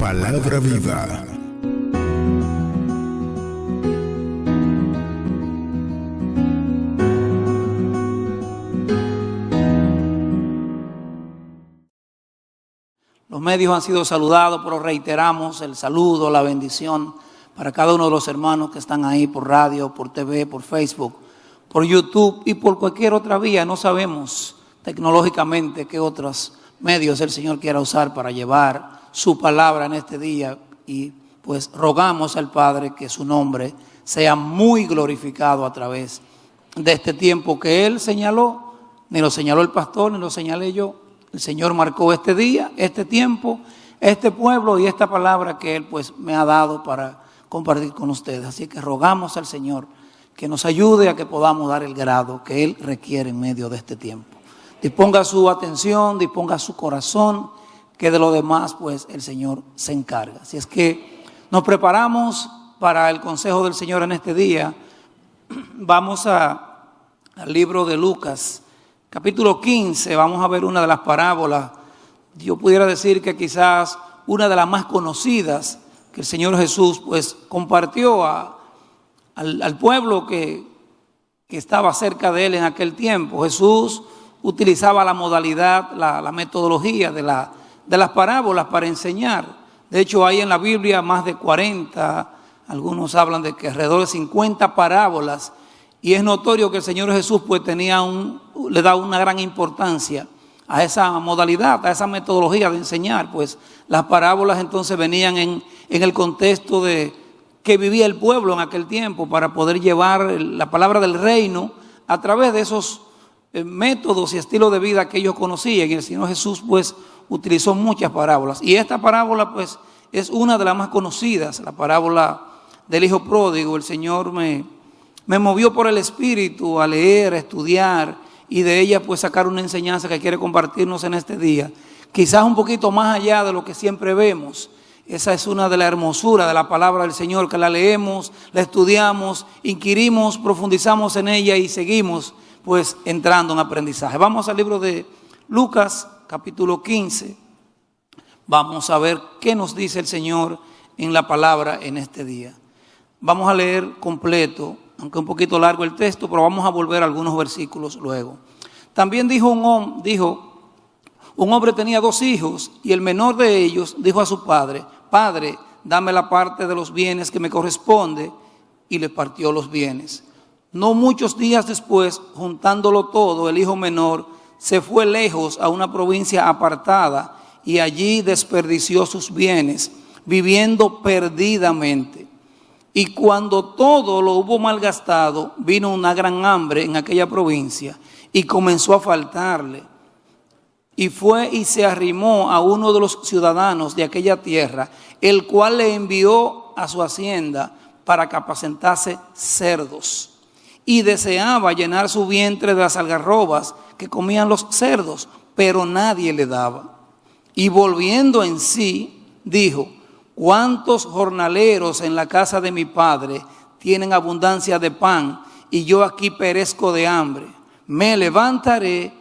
Palabra viva. Los medios han sido saludados, pero reiteramos el saludo, la bendición para cada uno de los hermanos que están ahí por radio, por TV, por Facebook, por YouTube y por cualquier otra vía. No sabemos tecnológicamente qué otros medios el Señor quiera usar para llevar su palabra en este día, y pues rogamos al Padre que su nombre sea muy glorificado a través de este tiempo que Él señaló. Ni lo señaló el pastor, ni lo señalé yo. El Señor marcó este día, este tiempo, este pueblo y esta palabra que Él pues me ha dado para compartir con ustedes. Así que rogamos al Señor que nos ayude a que podamos dar el grado que Él requiere en medio de este tiempo. Disponga su atención, disponga su corazón, que de lo demás pues el Señor se encarga. Así es que nos preparamos para el consejo del Señor en este día. Vamos al libro de Lucas, capítulo 15, vamos a ver una de las parábolas, yo pudiera decir que quizás una de las más conocidas que el Señor Jesús pues compartió al pueblo que estaba cerca de Él en aquel tiempo. Jesús utilizaba la modalidad, la metodología de las parábolas para enseñar. De hecho, hay en la Biblia más de 40, algunos hablan de que alrededor de 50 parábolas. Y es notorio que el Señor Jesús pues le da una gran importancia a esa modalidad, a esa metodología de enseñar. Pues las parábolas entonces venían en el contexto de que vivía el pueblo en aquel tiempo, para poder llevar la palabra del reino a través de esos métodos y estilos de vida que ellos conocían. Y el Señor Jesús pues utilizó muchas parábolas. Y esta parábola pues es una de las más conocidas, la parábola del hijo pródigo. El Señor me movió por el Espíritu a leer, a estudiar y de ella pues sacar una enseñanza que quiere compartirnos en este día. Quizás un poquito más allá de lo que siempre vemos. Esa es una de las hermosuras de la palabra del Señor, que la leemos, la estudiamos, inquirimos, profundizamos en ella y seguimos pues entrando en aprendizaje. Vamos al libro de Lucas, capítulo 15. Vamos a ver qué nos dice el Señor en la palabra en este día. Vamos a leer completo, aunque un poquito largo el texto, pero vamos a volver a algunos versículos luego. También dijo un hombre tenía 2 hijos, y el menor de ellos dijo a su padre: Padre, dame la parte de los bienes que me corresponde, y le partió los bienes. No muchos días después, juntándolo todo, el hijo menor se fue lejos a una provincia apartada, y allí desperdició sus bienes, viviendo perdidamente. Y cuando todo lo hubo malgastado, vino una gran hambre en aquella provincia y comenzó a faltarle. Y fue y se arrimó a uno de los ciudadanos de aquella tierra, el cual le envió a su hacienda para que apacentase cerdos. Y deseaba llenar su vientre de las algarrobas que comían los cerdos, pero nadie le daba. Y volviendo en sí, dijo: ¿Cuántos jornaleros en la casa de mi padre tienen abundancia de pan, y yo aquí perezco de hambre? Me levantaré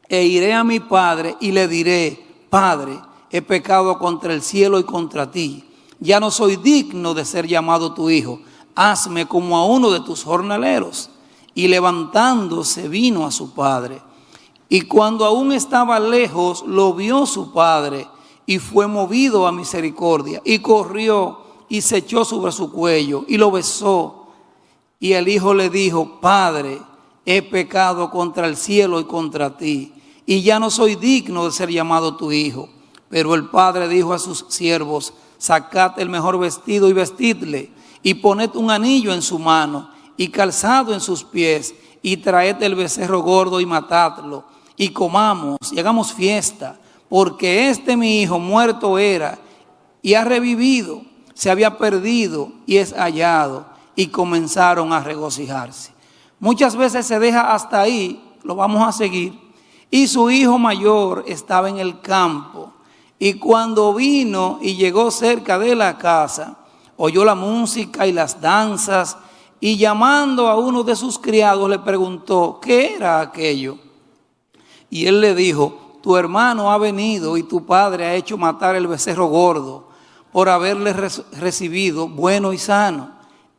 e iré a mi padre y le diré: Padre, he pecado contra el cielo y contra ti. Ya no soy digno de ser llamado tu hijo. Hazme como a uno de tus jornaleros. Y levantándose vino a su padre. Y cuando aún estaba lejos, lo vio su padre, y fue movido a misericordia, y corrió y se echó sobre su cuello y lo besó. Y el hijo le dijo: Padre, he pecado contra el cielo y contra ti, y ya no soy digno de ser llamado tu hijo. Pero el padre dijo a sus siervos: Sacad el mejor vestido y vestidle, y poned un anillo en su mano y calzado en sus pies, y traed el becerro gordo y matadlo, y comamos y hagamos fiesta, porque mi hijo muerto era y ha revivido, se había perdido y es hallado. Y comenzaron a regocijarse. Muchas veces se deja hasta ahí, lo vamos a seguir. Y su hijo mayor estaba en el campo, y cuando vino y llegó cerca de la casa, oyó la música y las danzas, y llamando a uno de sus criados le preguntó: ¿qué era aquello? Y él le dijo: tu hermano ha venido y tu padre ha hecho matar el becerro gordo por haberle recibido bueno y sano.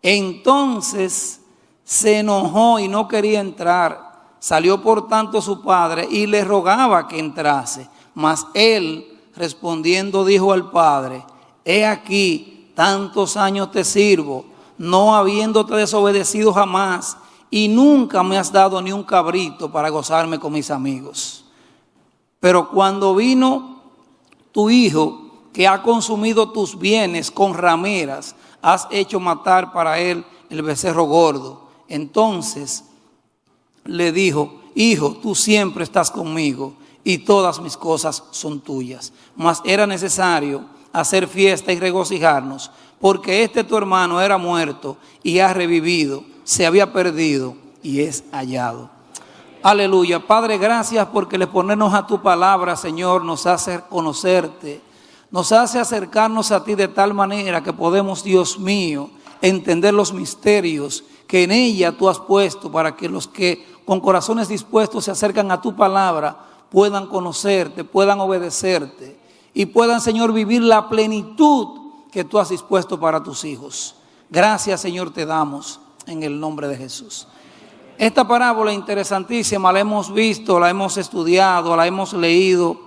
Entonces se enojó y no quería entrar. Salió por tanto su padre y le rogaba que entrase. Mas él, respondiendo, dijo al padre: he aquí, tantos años te sirvo, no habiéndote desobedecido jamás, y nunca me has dado ni un cabrito para gozarme con mis amigos. Pero cuando vino tu hijo, que ha consumido tus bienes con rameras, has hecho matar para él el becerro gordo. Entonces le dijo: hijo, tú siempre estás conmigo y todas mis cosas son tuyas. Mas era necesario hacer fiesta y regocijarnos, porque este tu hermano era muerto y ha revivido, se había perdido y es hallado. Aleluya. Padre, gracias porque el exponernos a tu palabra, Señor, nos hace conocerte, nos hace acercarnos a ti de tal manera que podemos, Dios mío, entender los misterios que en ella tú has puesto, para que los que con corazones dispuestos se acercan a tu palabra puedan conocerte, puedan obedecerte y puedan, Señor, vivir la plenitud que tú has dispuesto para tus hijos. Gracias, Señor, te damos en el nombre de Jesús. Esta parábola interesantísima la hemos visto, la hemos estudiado, la hemos leído,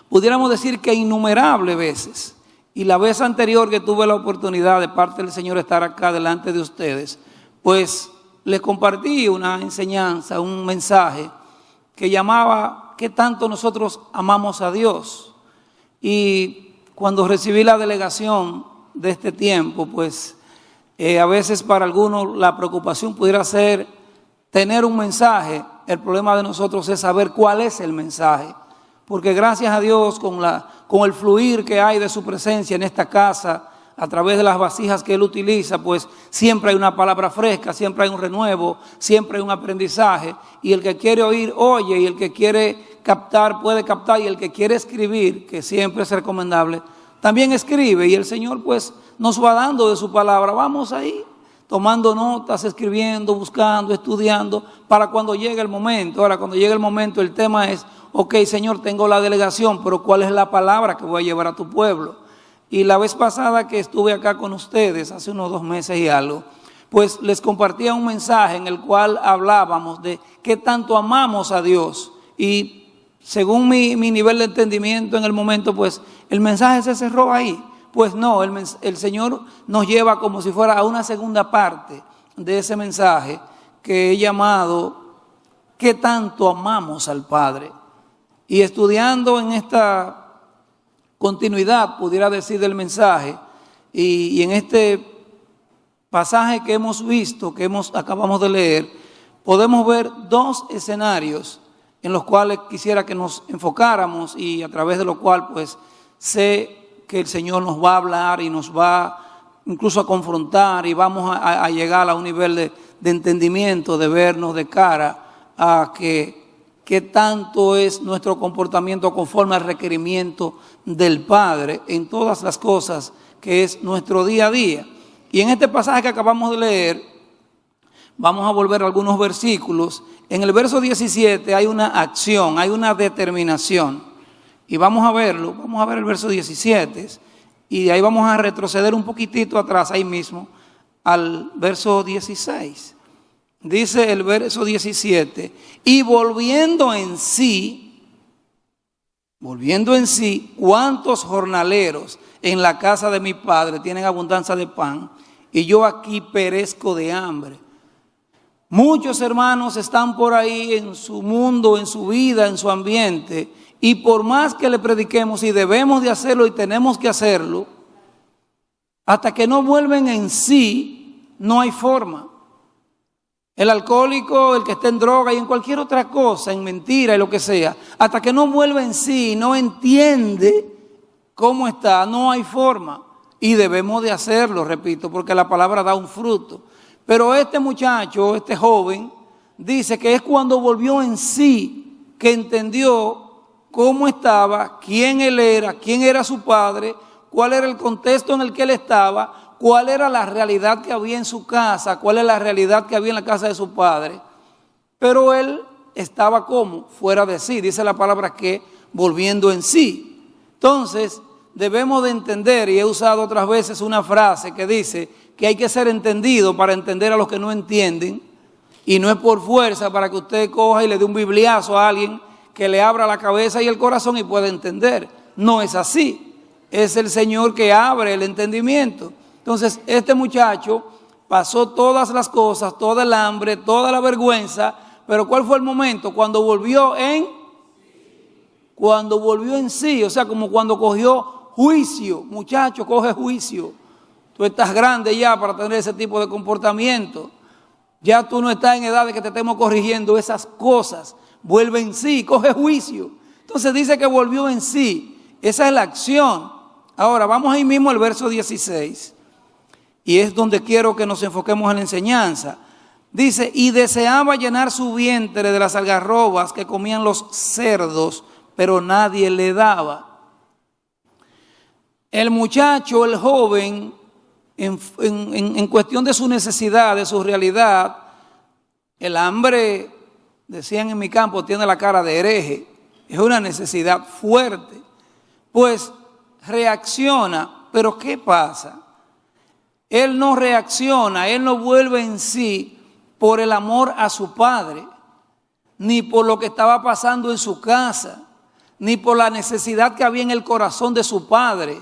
pudiéramos decir que innumerables veces. Y la vez anterior que tuve la oportunidad de parte del Señor estar acá delante de ustedes, pues les compartí una enseñanza, un mensaje que llamaba ¿qué tanto nosotros amamos a Dios? Y cuando recibí la delegación de este tiempo, pues a veces para algunos la preocupación pudiera ser tener un mensaje. El problema de nosotros es saber cuál es el mensaje, porque gracias a Dios con el fluir que hay de su presencia en esta casa, a través de las vasijas que Él utiliza, pues siempre hay una palabra fresca, siempre hay un renuevo, siempre hay un aprendizaje, y el que quiere oír, oye, y el que quiere captar, puede captar, y el que quiere escribir, que siempre es recomendable, también escribe, y el Señor pues nos va dando de su palabra. Vamos ahí, tomando notas, escribiendo, buscando, estudiando, para cuando llegue el momento. Ahora, cuando llegue el momento, el tema es, ok, Señor, tengo la delegación, pero ¿cuál es la palabra que voy a llevar a tu pueblo? Y la vez pasada que estuve acá con ustedes, hace unos 2 meses y algo, pues les compartía un mensaje en el cual hablábamos de qué tanto amamos a Dios. Y según mi nivel de entendimiento en el momento, pues el mensaje se cerró ahí. Pues no, el Señor nos lleva como si fuera a una segunda parte de ese mensaje que he llamado ¿qué tanto amamos al Padre? Y estudiando en esta continuidad, pudiera decir, del mensaje, y en este pasaje que hemos visto, que acabamos de leer, podemos ver 2 escenarios en los cuales quisiera que nos enfocáramos, y a través de lo cual pues sé que el Señor nos va a hablar y nos va incluso a confrontar, y vamos a llegar a un nivel de entendimiento, de vernos de cara a qué tanto es nuestro comportamiento conforme al requerimiento del Padre en todas las cosas que es nuestro día a día. Y en este pasaje que acabamos de leer, vamos a volver a algunos versículos. En el verso 17 hay una acción, hay una determinación. Y vamos a verlo, vamos a ver el verso 17. Y de ahí vamos a retroceder un poquitito atrás, ahí mismo, al verso 16. Dice el verso 17, y volviendo en sí, ¿cuántos jornaleros en la casa de mi padre tienen abundancia de pan y yo aquí perezco de hambre? Muchos hermanos están por ahí en su mundo, en su vida, en su ambiente, y por más que le prediquemos, y debemos de hacerlo y tenemos que hacerlo, hasta que no vuelven en sí, no hay forma. El alcohólico, el que está en droga y en cualquier otra cosa, en mentira y lo que sea, hasta que no vuelve en sí, no entiende cómo está, no hay forma. Y debemos de hacerlo, repito, porque la palabra da un fruto. Pero este muchacho, este joven, dice que es cuando volvió en sí que entendió cómo estaba, quién él era, quién era su padre, cuál era el contexto en el que él estaba, cuál era la realidad que había en su casa, cuál es la realidad que había en la casa de su padre. Pero él estaba como fuera de sí. Dice la palabra que volviendo en sí. Entonces, debemos de entender, y he usado otras veces una frase que dice que hay que ser entendido para entender a los que no entienden, y no es por fuerza para que usted coja y le dé un bibliazo a alguien que le abra la cabeza y el corazón y pueda entender. No es así. Es el Señor que abre el entendimiento. Entonces, este muchacho pasó todas las cosas, toda el hambre, toda la vergüenza, pero ¿cuál fue el momento? Cuando volvió en sí, o sea, como cuando cogió juicio. Muchacho, coge juicio. Tú estás grande ya para tener ese tipo de comportamiento. Ya tú no estás en edad de que te estemos corrigiendo esas cosas. Vuelve en sí, coge juicio. Entonces dice que volvió en sí. Esa es la acción. Ahora, vamos ahí mismo al verso 16. Y es donde quiero que nos enfoquemos en la enseñanza. Dice, y deseaba llenar su vientre de las algarrobas que comían los cerdos, pero nadie le daba. El muchacho, el joven, en cuestión de su necesidad, de su realidad, el hambre, decían en mi campo, tiene la cara de hereje. Es una necesidad fuerte. Pues reacciona, pero ¿qué pasa? Él no reacciona, él no vuelve en sí por el amor a su padre, ni por lo que estaba pasando en su casa, ni por la necesidad que había en el corazón de su padre,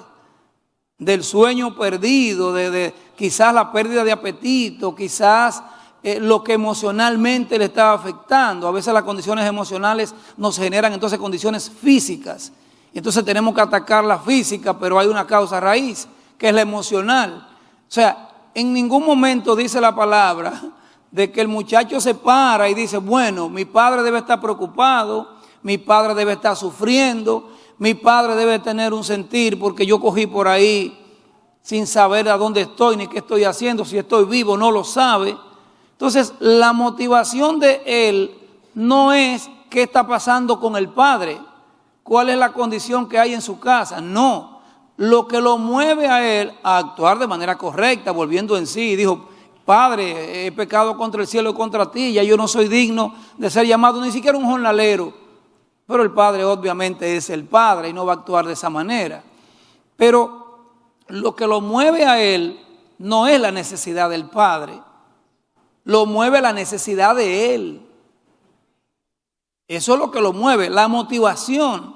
del sueño perdido, de quizás la pérdida de apetito, quizás lo que emocionalmente le estaba afectando. A veces las condiciones emocionales nos generan entonces condiciones físicas. Entonces tenemos que atacar la física, pero hay una causa raíz, que es la emocional. O sea, en ningún momento dice la palabra de que el muchacho se para y dice, bueno, mi padre debe estar preocupado, mi padre debe estar sufriendo, mi padre debe tener un sentir porque yo cogí por ahí sin saber a dónde estoy ni qué estoy haciendo, si estoy vivo no lo sabe. Entonces, la motivación de él no es qué está pasando con el padre, cuál es la condición que hay en su casa, no. Lo que lo mueve a él a actuar de manera correcta, volviendo en sí, dijo, Padre, he pecado contra el cielo y contra ti, ya yo no soy digno de ser llamado ni siquiera un jornalero. Pero el padre obviamente es el padre y no va a actuar de esa manera. Pero lo que lo mueve a él no es la necesidad del padre, lo mueve la necesidad de él. Eso es lo que lo mueve, la motivación.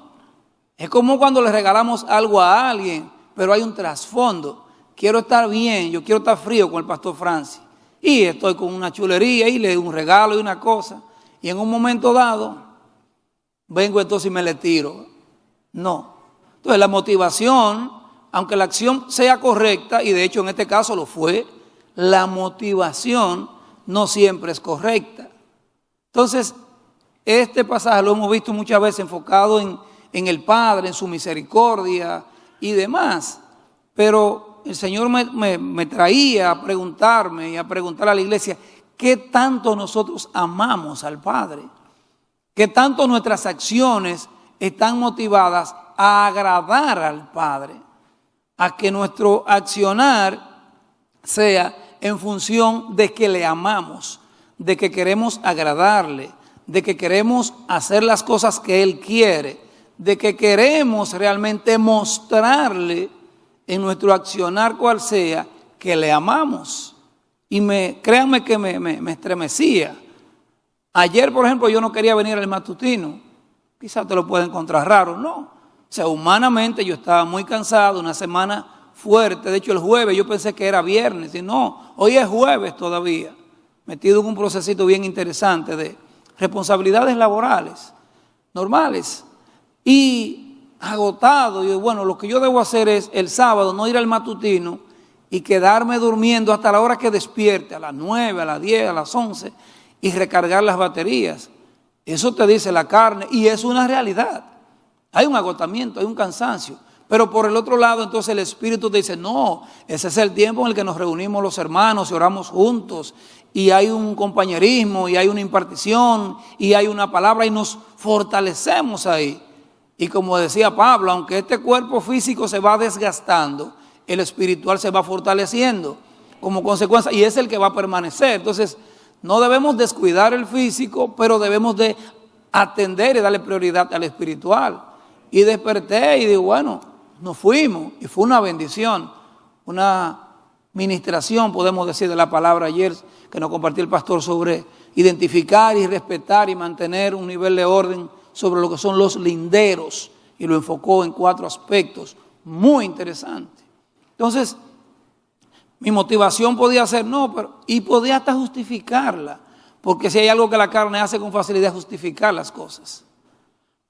Es como cuando le regalamos algo a alguien, pero hay un trasfondo. Quiero estar bien, yo quiero estar frío con el pastor Francis. Y estoy con una chulería y le doy un regalo y una cosa. Y en un momento dado, vengo entonces y me le tiro. No. Entonces la motivación, aunque la acción sea correcta, y de hecho en este caso lo fue, la motivación no siempre es correcta. Entonces, este pasaje lo hemos visto muchas veces enfocado en el Padre, en su misericordia y demás. Pero el Señor me traía a preguntarme y a preguntar a la iglesia, ¿qué tanto nosotros amamos al Padre? ¿Qué tanto nuestras acciones están motivadas a agradar al Padre? A que nuestro accionar sea en función de que le amamos, de que queremos agradarle, de que queremos hacer las cosas que Él quiere, de que queremos realmente mostrarle en nuestro accionar cual sea que le amamos. Y créanme que me estremecía. Ayer, por ejemplo, yo no quería venir al matutino. Quizás te lo pueda encontrar raro, ¿no? O sea, humanamente yo estaba muy cansado, una semana fuerte. De hecho, el jueves yo pensé que era viernes. Y no, hoy es jueves todavía. Metido en un procesito bien interesante de responsabilidades laborales, normales. Y agotado, y bueno, lo que yo debo hacer es el sábado no ir al matutino y quedarme durmiendo hasta la hora que despierte, a las 9, a las 10, a las 11, y recargar las baterías. Eso te dice la carne y es una realidad. Hay un agotamiento, hay un cansancio. Pero por el otro lado, entonces el Espíritu te dice, no, ese es el tiempo en el que nos reunimos los hermanos y oramos juntos. Y hay un compañerismo, y hay una impartición, y hay una palabra, y nos fortalecemos ahí. Y como decía Pablo, aunque este cuerpo físico se va desgastando, el espiritual se va fortaleciendo como consecuencia, y es el que va a permanecer. Entonces, No debemos descuidar el físico, pero debemos de atender y darle prioridad al espiritual. Y desperté y digo, bueno, nos fuimos y fue una bendición, una ministración, podemos decir, de la palabra ayer que nos compartió el pastor sobre identificar y respetar y mantener un nivel de orden sobre lo que son los linderos, y lo enfocó en 4 aspectos muy interesantes. Entonces, mi motivación podía ser y podía hasta justificarla, porque si hay algo que la carne hace con facilidad es justificar las cosas.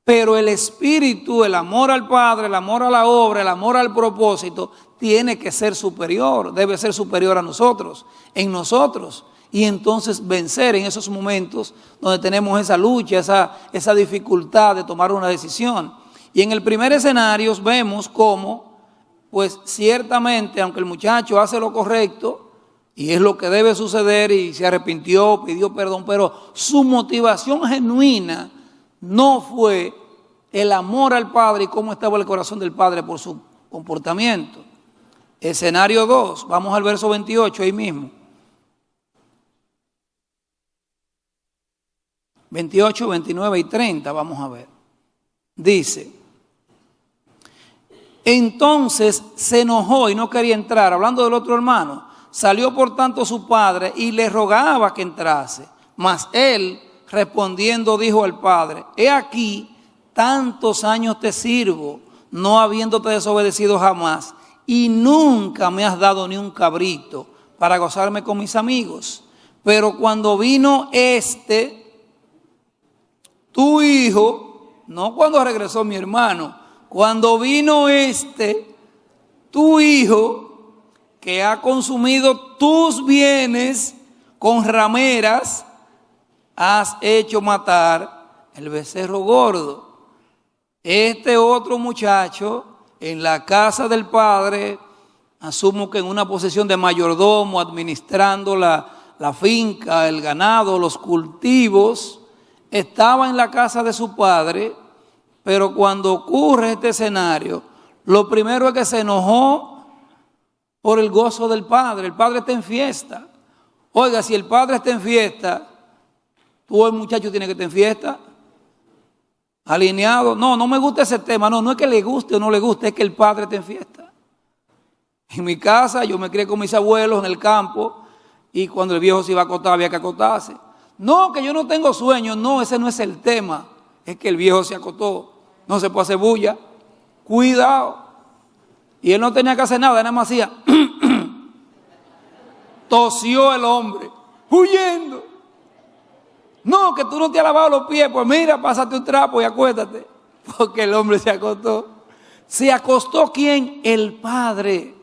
Pero el espíritu, el amor al Padre, el amor a la obra, el amor al propósito, tiene que ser superior, debe ser superior a nosotros, en nosotros. Y entonces vencer en esos momentos donde tenemos esa lucha, esa dificultad de tomar una decisión. Y en el primer escenario vemos cómo, pues ciertamente, aunque el muchacho hace lo correcto, y es lo que debe suceder, y se arrepintió, pidió perdón, pero su motivación genuina no fue el amor al Padre y cómo estaba el corazón del Padre por su comportamiento. Escenario 2, vamos al verso 28 ahí mismo. 28, 29 y 30, vamos a ver. Dice, entonces se enojó y no quería entrar, hablando del otro hermano. Salió por tanto su padre y le rogaba que entrase. Mas él, respondiendo, dijo al padre, he aquí, tantos años te sirvo, no habiéndote desobedecido jamás, y nunca me has dado ni un cabrito para gozarme con mis amigos. Pero cuando vino tu hijo, no cuando regresó mi hermano, cuando vino tu hijo, que ha consumido tus bienes con rameras, has hecho matar el becerro gordo. Este otro muchacho en la casa del padre, asumo que en una posición de mayordomo, administrando la finca, el ganado, los cultivos, estaba en la casa de su padre, pero cuando ocurre este escenario, lo primero es que se enojó por el gozo del padre. El padre está en fiesta. Oiga, si el padre está en fiesta, tú el muchacho tiene que estar en fiesta, alineado. No me gusta ese tema. No es que le guste o no le guste, es que el padre está en fiesta. En mi casa yo me crié con mis abuelos en el campo y cuando el viejo se iba a acostar había que acostarse. No, que yo no tengo sueño. No, ese no es el tema. Es que el viejo se acostó. No se puede hacer bulla. Cuidado. Y él no tenía que hacer nada, nada más hacía. Tosió el hombre, huyendo. No, que tú no te has lavado los pies. Pues mira, pásate un trapo y acuéstate. Porque el hombre se acostó. ¿Se acostó quién? El padre.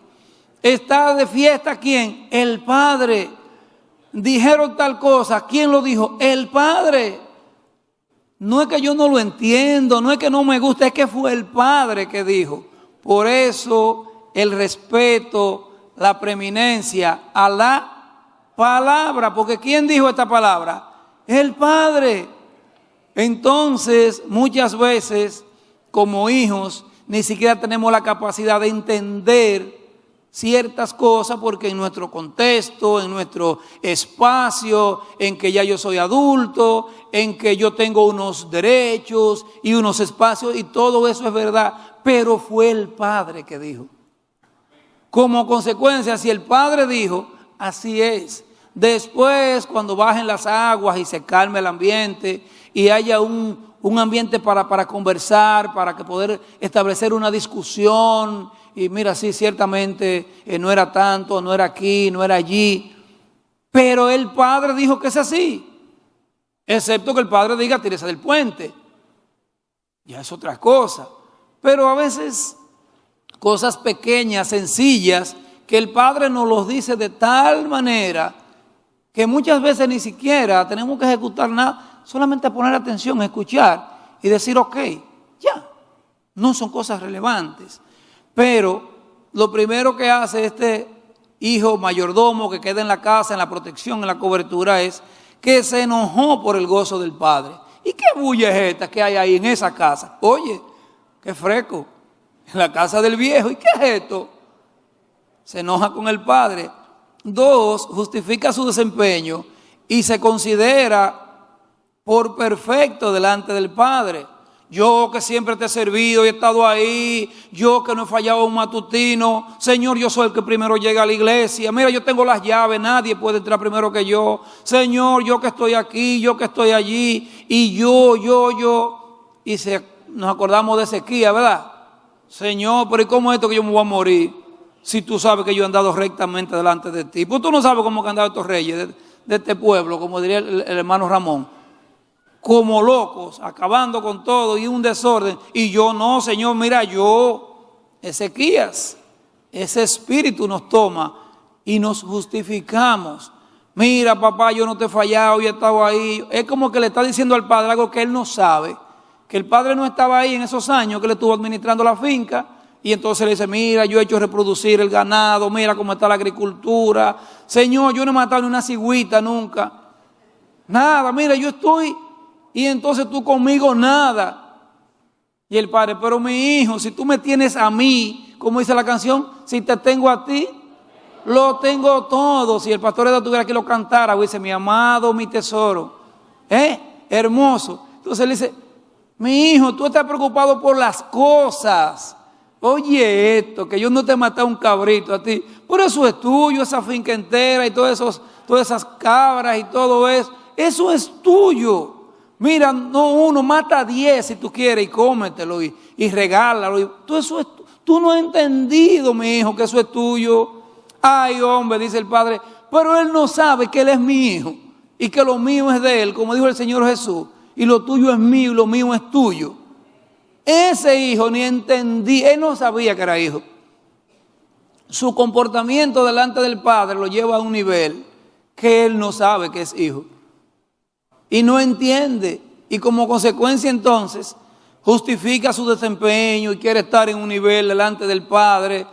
¿Está de fiesta quién? El padre. Dijeron tal cosa. ¿Quién lo dijo? El padre. No es que yo no lo entiendo, no es que no me gusta, es que fue el padre que dijo. Por eso el respeto, la preeminencia a la palabra, porque ¿quién dijo esta palabra? El Padre. Entonces, muchas veces, como hijos, ni siquiera tenemos la capacidad de entender ciertas cosas porque en nuestro contexto, en nuestro espacio, en que ya yo soy adulto, en que yo tengo unos derechos y unos espacios y todo eso es verdad, pero fue el Padre que dijo. Como consecuencia, si el Padre dijo, así es. Después, cuando bajen las aguas y se calme el ambiente y haya un ambiente para conversar, para que poder establecer una discusión, y mira, sí, ciertamente no era tanto, no era aquí, no era allí, pero el Padre dijo que es así, excepto que el Padre diga, tírese del puente, ya es otra cosa, pero a veces cosas pequeñas, sencillas, que el Padre nos los dice de tal manera que muchas veces ni siquiera tenemos que ejecutar nada, solamente poner atención, escuchar y decir, ok, ya, no son cosas relevantes. Pero lo primero que hace este hijo mayordomo que queda en la casa, en la protección, en la cobertura, es que se enojó por el gozo del padre. ¿Y qué bulla es esta que hay ahí en esa casa? Oye, qué fresco, en la casa del viejo. ¿Y qué es esto? Se enoja con el padre. 2, justifica su desempeño y se considera por perfecto delante del Padre. Yo que siempre te he servido y he estado ahí, yo que no he fallado un matutino, Señor, yo soy el que primero llega a la iglesia, mira, yo tengo las llaves, nadie puede entrar primero que yo, Señor, yo que estoy aquí, yo que estoy allí, y yo, y nos acordamos de Ezequiel, ¿verdad? Señor, pero ¿y cómo es esto que yo me voy a morir? Si tú sabes que yo he andado rectamente delante de ti, pues tú no sabes cómo han andado estos reyes de este pueblo, como diría el hermano Ramón, como locos, acabando con todo y un desorden. Y yo no, Señor, mira, Ezequías, ese espíritu nos toma y nos justificamos. Mira, papá, yo no te he fallado, yo he estado ahí. Es como que le está diciendo al padre algo que él no sabe, que el padre no estaba ahí en esos años que le estuvo administrando la finca. Y entonces le dice, mira, yo he hecho reproducir el ganado, mira cómo está la agricultura. Señor, yo no he matado ni una cigüita nunca. Nada, mira, yo estoy... Y entonces tú conmigo nada. Y el padre, pero mi hijo, si tú me tienes a mí, como dice la canción, si te tengo a ti, lo tengo todo. Si el pastor Edo tuviera que lo cantara, dice, mi amado, mi tesoro. Hermoso. Entonces él dice, mi hijo, tú estás preocupado por las cosas. Oye esto, que yo no te he matado un cabrito a ti. Por eso es tuyo, esa finca entera y todas esas cabras y todo eso. Eso es tuyo. Mira, no uno, mata 10 si tú quieres y cómetelo y regálalo. Tú no has entendido, mi hijo, que eso es tuyo. Ay, hombre, dice el padre, pero él no sabe que él es mi hijo y que lo mío es de él, como dijo el Señor Jesús, y lo tuyo es mío y lo mío es tuyo. Ese hijo ni entendía, él no sabía que era hijo. Su comportamiento delante del padre lo lleva a un nivel que él no sabe que es hijo. Y no entiende, y como consecuencia entonces justifica su desempeño y quiere estar en un nivel delante del Padre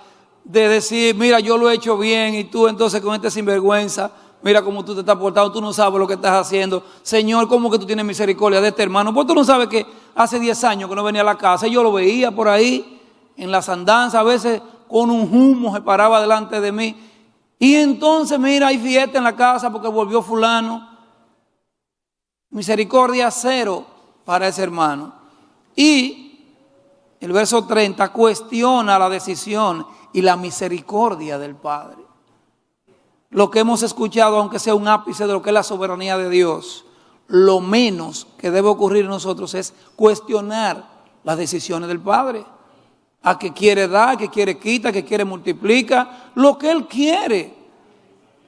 de decir, mira, yo lo he hecho bien y tú entonces con este sinvergüenza, mira cómo tú te estás portando, tú no sabes lo que estás haciendo. Señor, ¿cómo que tú tienes misericordia de este hermano? Pues tú no sabes que hace 10 años que no venía a la casa, yo lo veía por ahí en las andanzas, a veces con un humo se paraba delante de mí. Y entonces, mira, hay fiesta en la casa porque volvió fulano. Misericordia cero para ese hermano. Y el verso 30 cuestiona la decisión y la misericordia del Padre. Lo que hemos escuchado, aunque sea un ápice de lo que es la soberanía de Dios, lo menos que debe ocurrir en nosotros es cuestionar las decisiones del Padre. A que quiere dar, que quiere quita, que quiere multiplica, lo que Él quiere.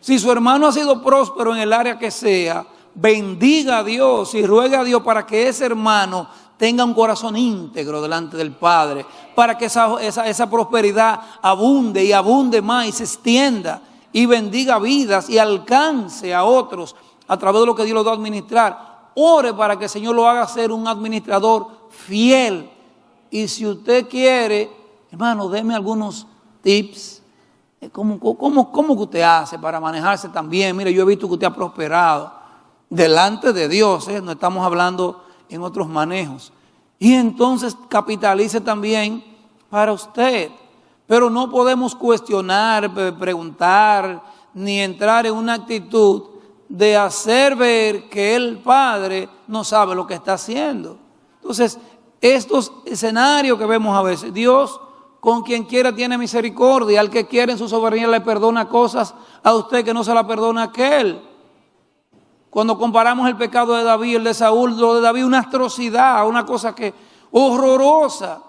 Si su hermano ha sido próspero en el área que sea, bendiga a Dios y ruega a Dios para que ese hermano tenga un corazón íntegro delante del Padre, para que esa prosperidad abunde y abunde más y se extienda y bendiga vidas y alcance a otros a través de lo que Dios lo da a administrar. Ore para que el Señor lo haga ser un administrador fiel. Y si usted quiere, hermano, deme algunos tips. ¿Cómo que usted hace para manejarse tan bien? Mire, yo he visto que usted ha prosperado delante de Dios, no estamos hablando en otros manejos. Y entonces capitalice también para usted. Pero no podemos cuestionar, preguntar, ni entrar en una actitud de hacer ver que el Padre no sabe lo que está haciendo. Entonces, estos escenarios que vemos a veces, Dios con quien quiera tiene misericordia, al que quiere en su soberanía le perdona cosas a usted que no se la perdona a aquel. Cuando comparamos el pecado de David y el de Saúl, lo de David una atrocidad, una cosa que horrorosa.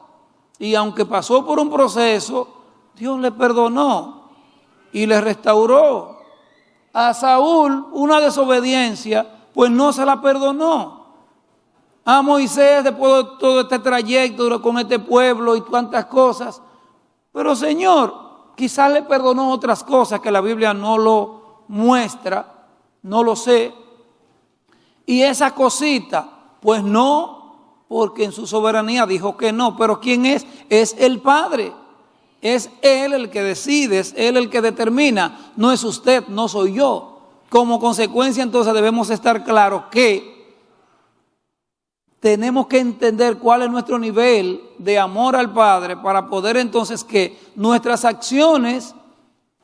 Y aunque pasó por un proceso, Dios le perdonó y le restauró. A Saúl una desobediencia, pues no se la perdonó. A Moisés, después de todo este trayecto con este pueblo y tantas cosas, pero Señor, quizás le perdonó otras cosas que la Biblia no lo muestra, no lo sé. Y esa cosita, pues no, porque en su soberanía dijo que no. Pero ¿quién es? Es el Padre. Es Él el que decide, es Él el que determina. No es usted, no soy yo. Como consecuencia, entonces debemos estar claros que tenemos que entender cuál es nuestro nivel de amor al Padre para poder entonces que nuestras acciones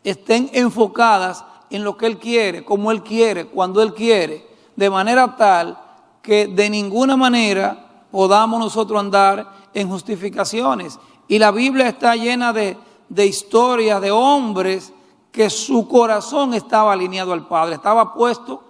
estén enfocadas en lo que Él quiere, como Él quiere, cuando Él quiere, de manera tal que de ninguna manera podamos nosotros andar en justificaciones. Y la Biblia está llena de historias de hombres que su corazón estaba alineado al Padre, estaba puesto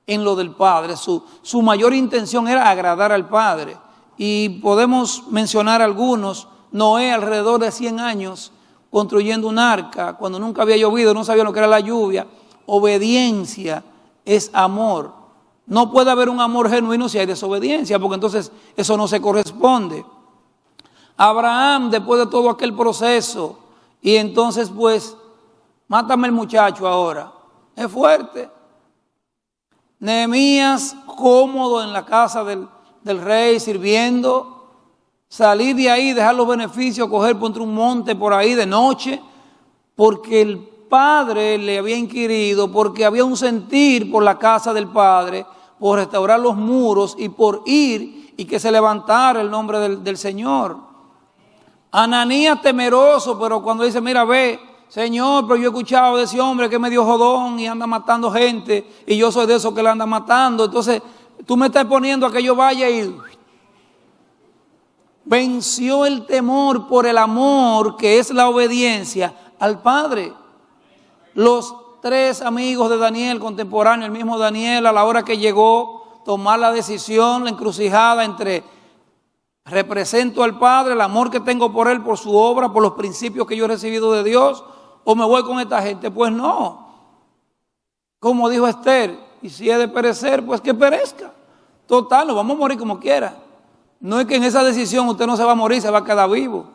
en lo del Padre. Su mayor intención era agradar al Padre. Y podemos mencionar algunos. Noé, alrededor de 100 años, construyendo un arca, cuando nunca había llovido, no sabía lo que era la lluvia. Obediencia es amor. No puede haber un amor genuino si hay desobediencia, porque entonces eso no se corresponde. Abraham, después de todo aquel proceso, y entonces pues, mátame el muchacho ahora. Es fuerte. Nehemías, cómodo en la casa del rey, sirviendo. Salir de ahí, dejar los beneficios, coger por un monte por ahí de noche, porque el padre le había inquirido, porque había un sentir por la casa del padre, por restaurar los muros y por ir y que se levantara el nombre del Señor. Ananías, temeroso, pero cuando dice, mira, ve, Señor, pero yo he escuchado de ese hombre que es medio jodón y anda matando gente, y yo soy de esos que le anda matando, entonces tú me estás poniendo a que yo vaya y... Venció el temor por el amor, que es la obediencia al Padre. Los 3 amigos de Daniel, contemporáneos, el mismo Daniel, a la hora que llegó, tomar la decisión, la encrucijada entre represento al Padre, el amor que tengo por Él, por su obra, por los principios que yo he recibido de Dios, o me voy con esta gente. Pues no. Como dijo Esther, y si he de perecer, pues que perezca. Total, nos vamos a morir como quiera. No es que en esa decisión usted no se va a morir, se va a quedar vivo.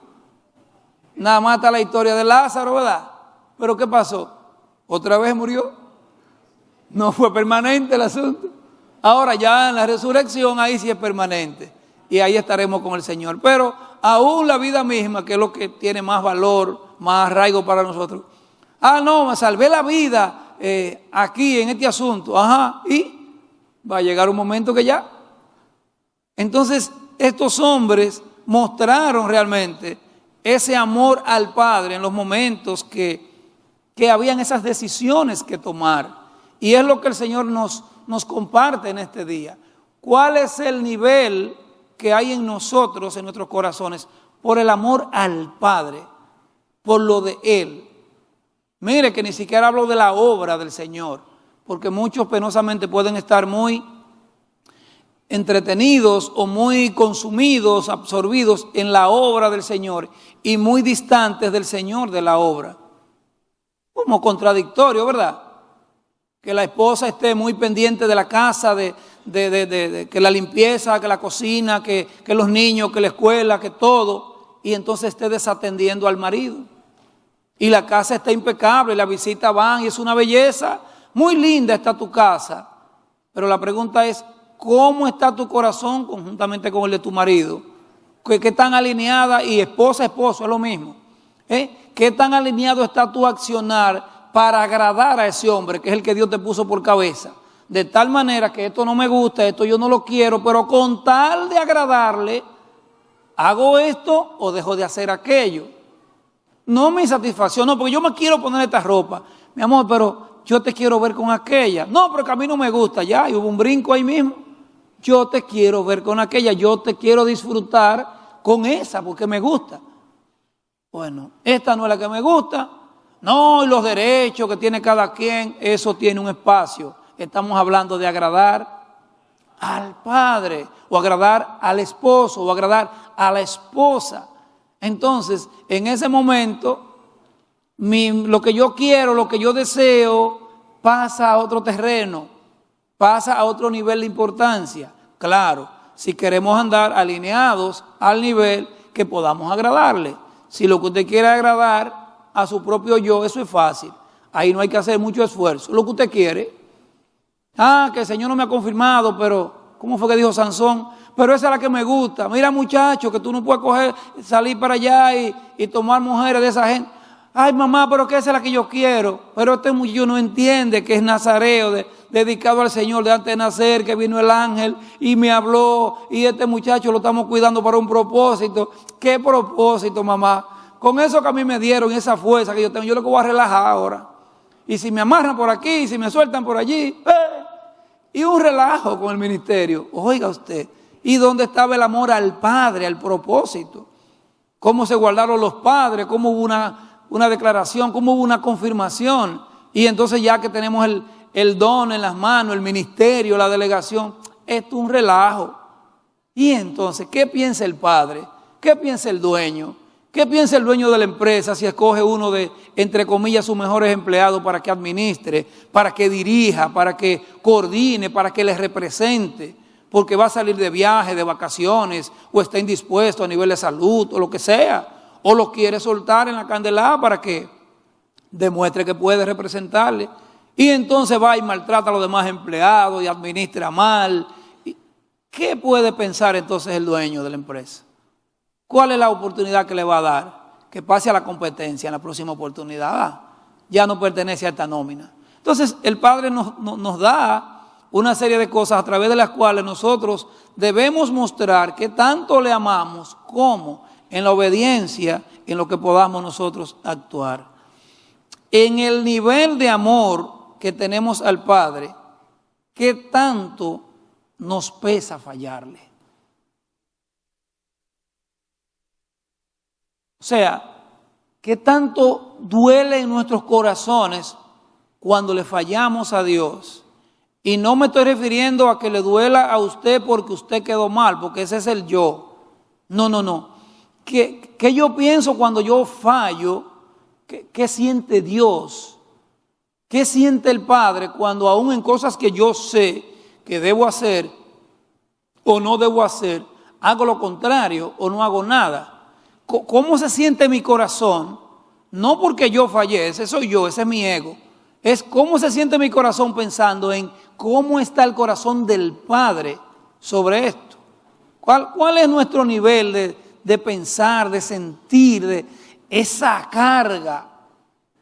Nada más está la historia de Lázaro, ¿verdad? Pero ¿qué pasó? ¿Otra vez murió? No fue permanente el asunto. Ahora ya en la resurrección ahí sí es permanente. Y ahí estaremos con el Señor. Pero aún la vida misma, que es lo que tiene más valor, más arraigo para nosotros. Ah, no, me salvé la vida aquí en este asunto. Ajá, y va a llegar un momento que ya. Entonces, estos hombres mostraron realmente ese amor al Padre en los momentos que habían esas decisiones que tomar. Y es lo que el Señor nos comparte en este día. ¿Cuál es el nivel que hay en nosotros, en nuestros corazones, por el amor al Padre, por lo de Él? Mire que ni siquiera hablo de la obra del Señor, porque muchos penosamente pueden estar muy entretenidos o muy consumidos, absorbidos en la obra del Señor y muy distantes del Señor de la obra. Como contradictorio, ¿verdad? Que la esposa esté muy pendiente de la casa, de que la limpieza, que la cocina, que los niños, que la escuela, que todo, y entonces esté desatendiendo al marido. Y la casa está impecable, la visita van y es una belleza, muy linda está tu casa. Pero la pregunta es, ¿cómo está tu corazón conjuntamente con el de tu marido? ¿Qué tan alineada? Y esposa, esposo, es lo mismo. ¿Qué tan alineado está tu accionar para agradar a ese hombre, que es el que Dios te puso por cabeza? De tal manera que esto no me gusta, esto yo no lo quiero, pero con tal de agradarle, ¿hago esto o dejo de hacer aquello? No mi satisfacción, no, porque yo me quiero poner esta ropa. Mi amor, pero yo te quiero ver con aquella. No, pero que a mí no me gusta. Ya, y hubo un brinco ahí mismo. Yo te quiero ver con aquella, yo te quiero disfrutar con esa porque me gusta. Bueno, esta no es la que me gusta. No, y los derechos que tiene cada quien, eso tiene un espacio. Estamos hablando de agradar al Padre, o agradar al esposo, o agradar a la esposa. Entonces, en ese momento, lo que yo quiero, lo que yo deseo, pasa a otro terreno. Pasa a otro nivel de importancia. Claro, si queremos andar alineados al nivel que podamos agradarle. Si lo que usted quiere agradar a su propio yo, eso es fácil. Ahí no hay que hacer mucho esfuerzo. Lo que usted quiere. Ah, que el Señor no me ha confirmado, pero ¿cómo fue que dijo Sansón? Pero esa es la que me gusta. Mira, muchacho, que tú no puedes salir para allá y tomar mujeres de esa gente. Ay, mamá, pero que esa es la que yo quiero. Pero este muchacho no entiende que es nazareo, dedicado al Señor de antes de nacer, que vino el ángel y me habló, y este muchacho lo estamos cuidando para un propósito. ¿Qué propósito, mamá? Con eso que a mí me dieron, esa fuerza que yo tengo, yo lo que voy a relajar ahora. y si me amarran por aquí, y si me sueltan por allí, y un relajo con el ministerio. Oiga usted, ¿y dónde estaba el amor al Padre, al propósito? ¿Cómo se guardaron los padres? ¿Cómo hubo una declaración? ¿Cómo hubo una confirmación? Y entonces ya que tenemos el don en las manos, el ministerio, la delegación, esto es un relajo. Y entonces, ¿qué piensa el padre? ¿Qué piensa el dueño? ¿Qué piensa el dueño de la empresa si escoge uno de, entre comillas, sus mejores empleados para que administre, para que dirija, para que coordine, para que les represente? Porque va a salir de viaje, de vacaciones, o está indispuesto a nivel de salud, o lo que sea, o lo quiere soltar en la candelada para que demuestre que puede representarle. Y entonces va y maltrata a los demás empleados y administra mal. ¿Qué puede pensar entonces el dueño de la empresa? ¿Cuál es la oportunidad que le va a dar? Que pase a la competencia en la próxima oportunidad. Ya no pertenece a esta nómina. Entonces el Padre nos da una serie de cosas a través de las cuales nosotros debemos mostrar que tanto le amamos como en la obediencia, en lo que podamos nosotros actuar. En el nivel de amor que tenemos al Padre, ¿qué tanto nos pesa fallarle? O sea, ¿qué tanto duele en nuestros corazones cuando le fallamos a Dios? Y no me estoy refiriendo a que le duela a usted porque usted quedó mal, porque ese es el yo. No. ¿Qué yo pienso cuando yo fallo? ¿Qué siente Dios? ¿Qué siente el Padre cuando aún en cosas que yo sé que debo hacer o no debo hacer, hago lo contrario o no hago nada? ¿Cómo se siente mi corazón? No porque yo fallé, ese soy yo, ese es mi ego. Es cómo se siente mi corazón pensando en cómo está el corazón del Padre sobre esto. ¿Cuál es nuestro nivel de pensar, de sentir, de esa carga?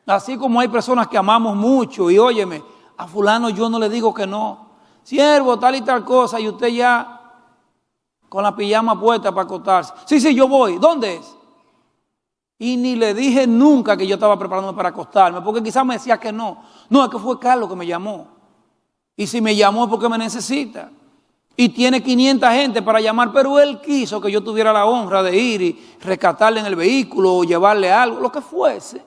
Así como hay personas que amamos mucho y óyeme, a fulano yo no le digo que no. Siervo, tal y tal cosa, y usted ya con la pijama puesta para acostarse. Sí, yo voy. ¿Dónde es? Y ni le dije nunca que yo estaba preparándome para acostarme, porque quizás me decía que no. No, es que fue Carlos que me llamó. Y si me llamó es porque me necesita. Y tiene 500 gente para llamar, pero él quiso que yo tuviera la honra de ir y rescatarle en el vehículo o llevarle algo, lo que fuese.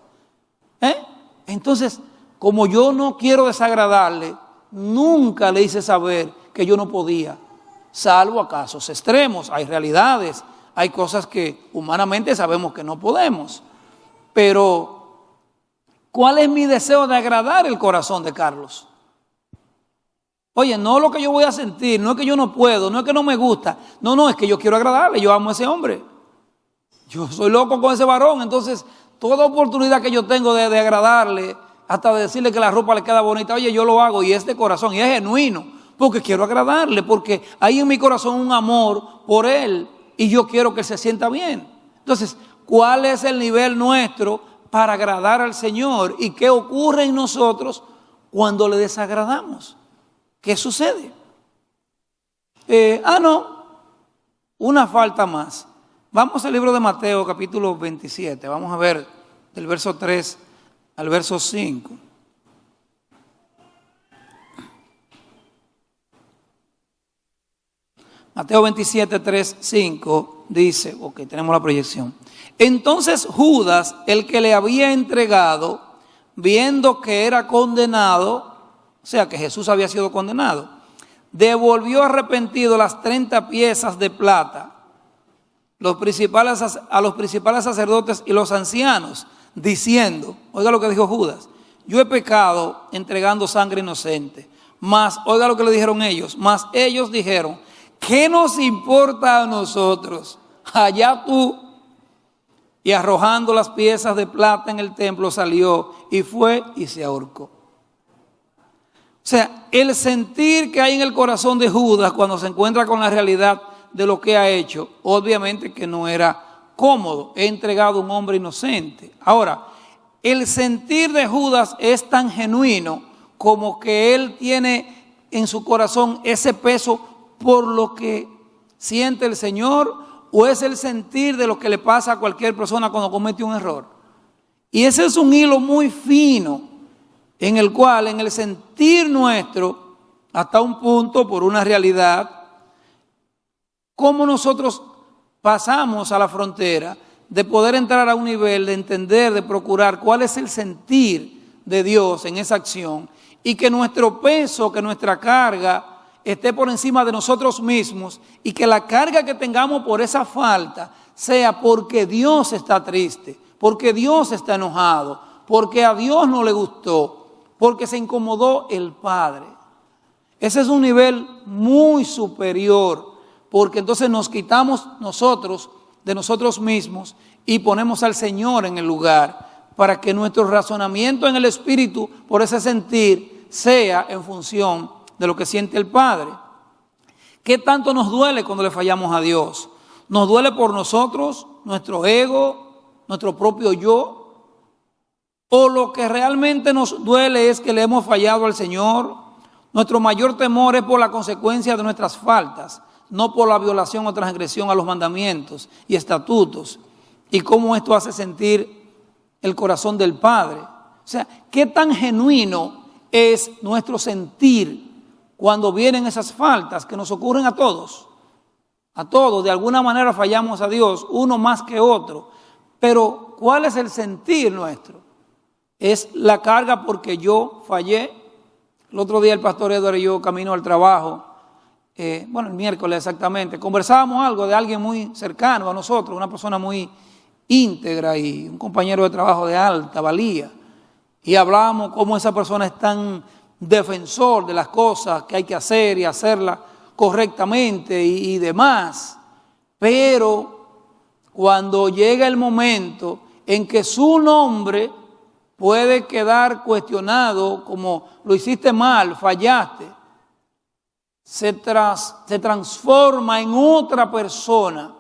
Entonces, como yo no quiero desagradarle, nunca le hice saber que yo no podía, salvo a casos extremos. Hay realidades, hay cosas que humanamente sabemos que no podemos. Pero, ¿cuál es mi deseo de agradar el corazón de Carlos? Oye, no lo que yo voy a sentir, no es que yo no puedo, no es que no me gusta. No, es que yo quiero agradarle, yo amo a ese hombre. Yo soy loco con ese varón, entonces toda oportunidad que yo tengo de agradarle, hasta de decirle que la ropa le queda bonita, oye, yo lo hago y es de corazón y es genuino, porque quiero agradarle, porque hay en mi corazón un amor por él y yo quiero que se sienta bien. Entonces, ¿cuál es el nivel nuestro para agradar al Señor? ¿Y qué ocurre en nosotros cuando le desagradamos? ¿Qué sucede? Una falta más. Vamos al libro de Mateo, capítulo 27. Vamos a ver del verso 3 al verso 5. Mateo 27, 3, 5 dice, ok, tenemos la proyección. Entonces Judas, el que le había entregado, viendo que era condenado, o sea que Jesús había sido condenado, devolvió arrepentido las 30 piezas de plata a los principales sacerdotes y los ancianos, diciendo, oiga lo que dijo Judas, yo he pecado entregando sangre inocente. Mas, oiga lo que le dijeron ellos, mas ellos dijeron, ¿qué nos importa a nosotros? Allá tú. Y arrojando las piezas de plata en el templo salió y fue y se ahorcó. O sea, el sentir que hay en el corazón de Judas cuando se encuentra con la realidad de lo que ha hecho, obviamente que no era cómodo. He entregado a un hombre inocente. Ahora, el sentir de Judas es tan genuino como que él tiene en su corazón ese peso por lo que siente el Señor, o es el sentir de lo que le pasa a cualquier persona cuando comete un error. Y ese es un hilo muy fino en el cual, en el sentir nuestro, hasta un punto, por una realidad, cómo nosotros pasamos a la frontera de poder entrar a un nivel de entender, de procurar cuál es el sentir de Dios en esa acción, y que nuestro peso, que nuestra carga esté por encima de nosotros mismos, y que la carga que tengamos por esa falta sea porque Dios está triste, porque Dios está enojado, porque a Dios no le gustó, porque se incomodó el Padre. Ese es un nivel muy superior, porque entonces nos quitamos nosotros de nosotros mismos y ponemos al Señor en el lugar, para que nuestro razonamiento en el Espíritu, por ese sentir, sea en función de lo que siente el Padre. ¿Qué tanto nos duele cuando le fallamos a Dios? ¿Nos duele por nosotros, nuestro ego, nuestro propio yo? ¿O lo que realmente nos duele es que le hemos fallado al Señor? Nuestro mayor temor es por la consecuencia de nuestras faltas, no por la violación o transgresión a los mandamientos y estatutos. Y cómo esto hace sentir el corazón del Padre. O sea, ¿qué tan genuino es nuestro sentir cuando vienen esas faltas que nos ocurren a todos? A todos, de alguna manera fallamos a Dios, uno más que otro. Pero, ¿cuál es el sentir nuestro? ¿Es la carga porque yo fallé? El otro día el pastor Eduardo y yo, camino al trabajo, el miércoles exactamente, conversábamos algo de alguien muy cercano a nosotros, una persona muy íntegra y un compañero de trabajo de alta valía. Y hablábamos cómo esa persona es tan defensor de las cosas que hay que hacer y hacerlas correctamente y demás. Pero cuando llega el momento en que su nombre puede quedar cuestionado como lo hiciste mal, fallaste, se transforma en otra persona,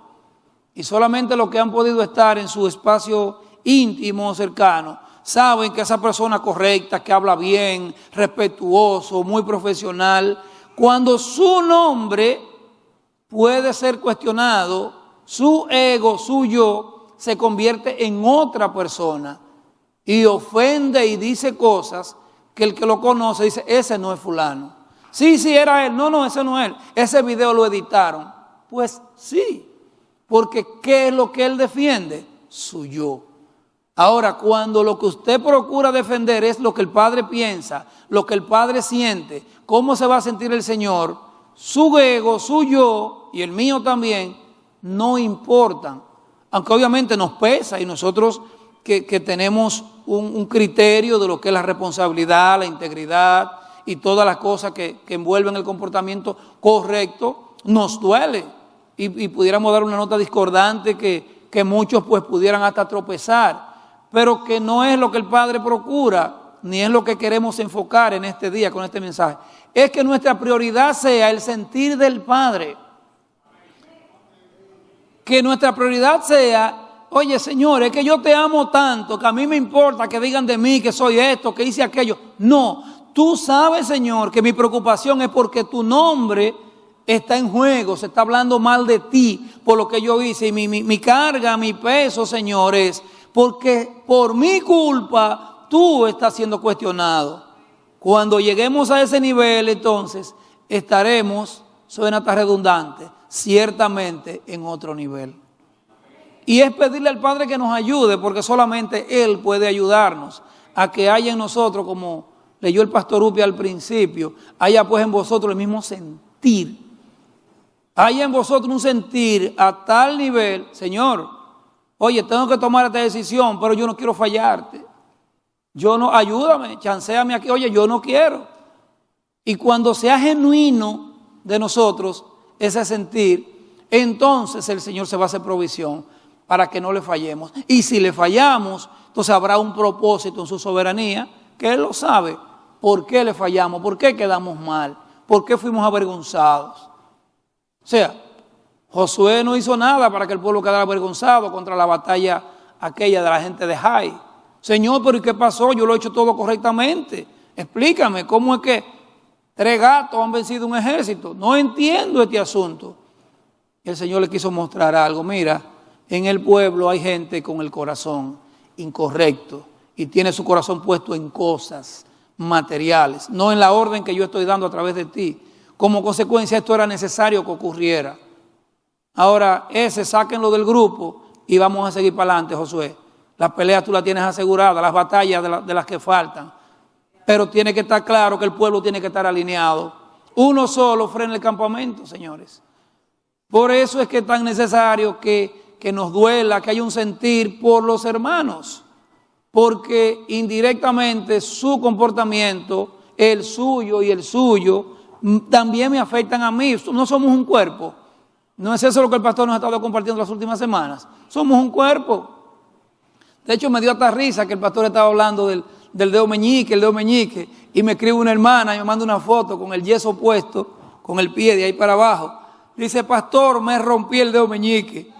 y solamente los que han podido estar en su espacio íntimo, cercano, saben que esa persona correcta, que habla bien, respetuoso, muy profesional, cuando su nombre puede ser cuestionado, su ego, su yo, se convierte en otra persona y ofende y dice cosas que el que lo conoce dice, ese no es fulano. Sí, era él. No, ese no es él. Ese video lo editaron. Pues sí, porque ¿qué es lo que él defiende? Su yo. Ahora, cuando lo que usted procura defender es lo que el Padre piensa, lo que el Padre siente, cómo se va a sentir el Señor, su ego, su yo y el mío también, no importan. Aunque obviamente nos pesa, y nosotros que tenemos un criterio de lo que es la responsabilidad, la integridad y todas las cosas que envuelven el comportamiento correcto, nos duele. Y pudiéramos dar una nota discordante que muchos pues pudieran hasta tropezar, pero que no es lo que el Padre procura, ni es lo que queremos enfocar en este día con este mensaje. Es que nuestra prioridad sea el sentir del Padre. Que nuestra prioridad sea, oye Señor, es que yo te amo tanto, que a mí me importa que digan de mí que soy esto, que hice aquello. No, tú sabes, Señor, que mi preocupación es porque tu nombre está en juego, se está hablando mal de ti por lo que yo hice. Y mi carga, mi peso, Señor, es porque por mi culpa tú estás siendo cuestionado. Cuando lleguemos a ese nivel, entonces estaremos, suena tan redundante, ciertamente en otro nivel. Y es pedirle al Padre que nos ayude, porque solamente Él puede ayudarnos a que haya en nosotros, como leyó el pastor Upi al principio, haya pues en vosotros el mismo sentir. Haya en vosotros un sentir a tal nivel, Señor, oye, tengo que tomar esta decisión, pero yo no quiero fallarte. Ayúdame, chanceame aquí, oye, yo no quiero. Y cuando sea genuino de nosotros ese sentir, entonces el Señor se va a hacer provisión para que no le fallemos. Y si le fallamos, entonces habrá un propósito en su soberanía, que Él lo sabe. ¿Por qué le fallamos? ¿Por qué quedamos mal? ¿Por qué fuimos avergonzados? O sea, Josué no hizo nada para que el pueblo quedara avergonzado contra la batalla aquella de la gente de Jai. Señor, pero ¿y qué pasó? Yo lo he hecho todo correctamente. Explícame, ¿cómo es que 3 gatos han vencido un ejército? No entiendo este asunto. El Señor le quiso mostrar algo. Mira, en el pueblo hay gente con el corazón incorrecto y tiene su corazón puesto en cosas materiales, no en la orden que yo estoy dando a través de ti. Como consecuencia, esto era necesario que ocurriera. Ahora, sáquenlo del grupo y vamos a seguir para adelante, Josué. Las peleas tú las tienes aseguradas, las batallas de las que faltan. Pero tiene que estar claro que el pueblo tiene que estar alineado. Uno solo frena el campamento, señores. Por eso es que es tan necesario que nos duela, que haya un sentir por los hermanos. Porque indirectamente su comportamiento, el suyo y el suyo, también me afectan a mí. No somos un cuerpo. No es eso lo que el pastor nos ha estado compartiendo las últimas semanas. Somos un cuerpo. De hecho, me dio hasta risa que el pastor estaba hablando del dedo meñique, y me escribe una hermana y me manda una foto con el yeso puesto, con el pie de ahí para abajo. Dice, pastor, me rompí el dedo meñique.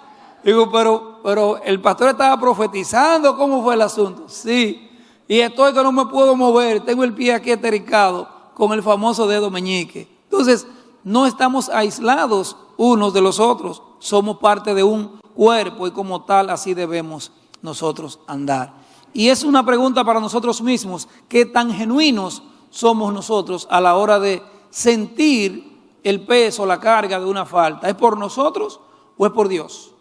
Digo, pero el pastor estaba profetizando, ¿cómo fue el asunto? Sí, y estoy que no me puedo mover, tengo el pie aquí estericado con el famoso dedo meñique. Entonces, no estamos aislados unos de los otros, somos parte de un cuerpo y como tal así debemos nosotros andar. Y es una pregunta para nosotros mismos, ¿qué tan genuinos somos nosotros a la hora de sentir el peso, la carga de una falta? ¿Es por nosotros o es por Dios?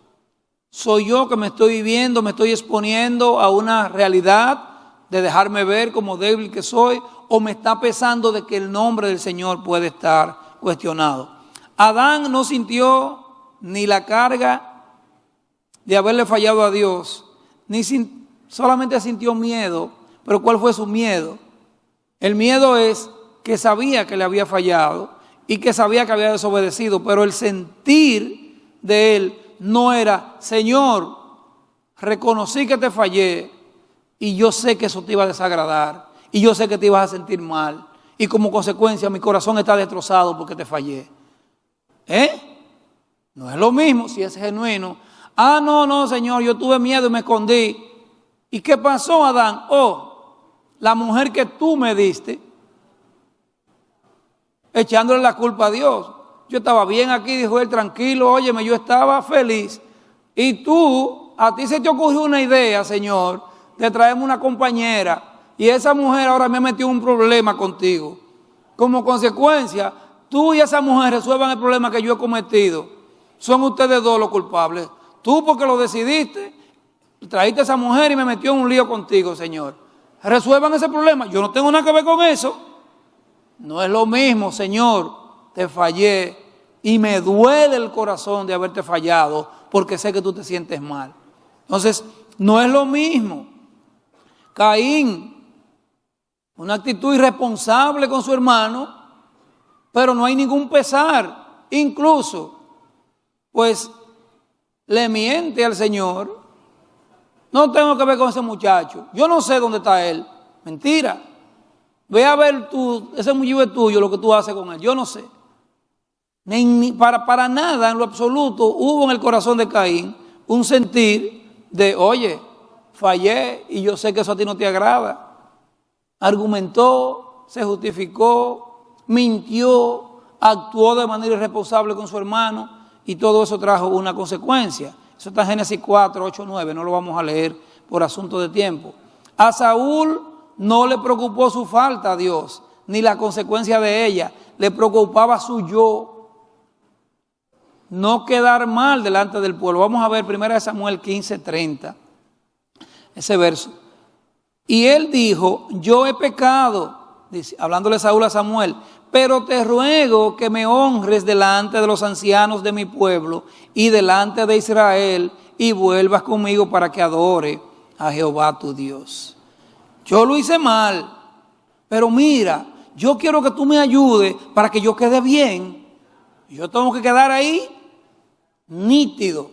¿Soy yo que me estoy viviendo, me estoy exponiendo a una realidad de dejarme ver como débil que soy, o me está pesando de que el nombre del Señor puede estar cuestionado? Adán no sintió ni la carga de haberle fallado a Dios, solamente sintió miedo. Pero ¿cuál fue su miedo? El miedo es que sabía que le había fallado y que sabía que había desobedecido, pero el sentir de él no era, Señor, reconocí que te fallé y yo sé que eso te iba a desagradar y yo sé que te ibas a sentir mal y como consecuencia mi corazón está destrozado porque te fallé. No es lo mismo si es genuino. No, Señor, yo tuve miedo y me escondí. ¿Y qué pasó, Adán? La mujer que tú me diste, echándole la culpa a Dios. Yo estaba bien aquí, dijo él, tranquilo, óyeme, yo estaba feliz. Y a ti se te ocurrió una idea, Señor, de traerme una compañera. Y esa mujer ahora me metió en un problema contigo. Como consecuencia, tú y esa mujer resuelvan el problema que yo he cometido. Son ustedes dos los culpables. Tú porque lo decidiste, trajiste a esa mujer y me metió en un lío contigo, Señor. Resuelvan ese problema. Yo no tengo nada que ver con eso. No es lo mismo, Señor, te fallé y me duele el corazón de haberte fallado porque sé que tú te sientes mal. Entonces, no es lo mismo. Caín, una actitud irresponsable con su hermano, pero no hay ningún pesar. Incluso, pues, le miente al Señor. No tengo que ver con ese muchacho. Yo no sé dónde está él. Mentira. Ve a ver ese muchacho es tuyo, lo que tú haces con él. Yo no sé. Para nada, en lo absoluto, hubo en el corazón de Caín un sentir de, oye, fallé y yo sé que eso a ti no te agrada. Argumentó, se justificó, mintió, actuó de manera irresponsable con su hermano y todo eso trajo una consecuencia. Eso está en Génesis 4, 8, 9, no lo vamos a leer por asunto de tiempo. A Saúl no le preocupó su falta a Dios, ni la consecuencia de ella, le preocupaba su yo. No quedar mal delante del pueblo. Vamos a ver 1 Samuel 15:30, ese verso. Y él dijo, yo he pecado, dice, hablándole Saúl a Samuel, pero te ruego que me honres delante de los ancianos de mi pueblo y delante de Israel y vuelvas conmigo para que adore a Jehová tu Dios. Yo lo hice mal, pero mira, yo quiero que tú me ayudes para que yo quede bien. Yo tengo que quedar ahí nítido.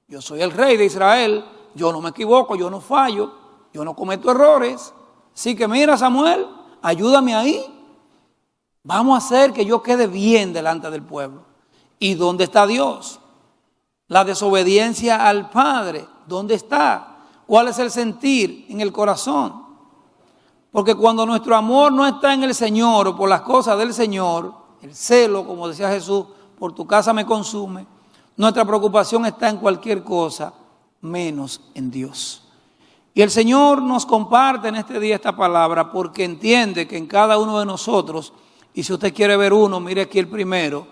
Yo soy el rey de Israel, yo no me equivoco, yo no fallo, yo no cometo errores. Así que mira, Samuel, ayúdame ahí. Vamos a hacer que yo quede bien delante del pueblo. ¿Y dónde está Dios? La desobediencia al Padre, ¿dónde está? ¿Cuál es el sentir en el corazón? Porque cuando nuestro amor no está en el Señor o por las cosas del Señor, el celo, como decía Jesús, por tu casa me consume, nuestra preocupación está en cualquier cosa menos en Dios. Y el Señor nos comparte en este día esta palabra porque entiende que en cada uno de nosotros, y si usted quiere ver uno, mire aquí el primero,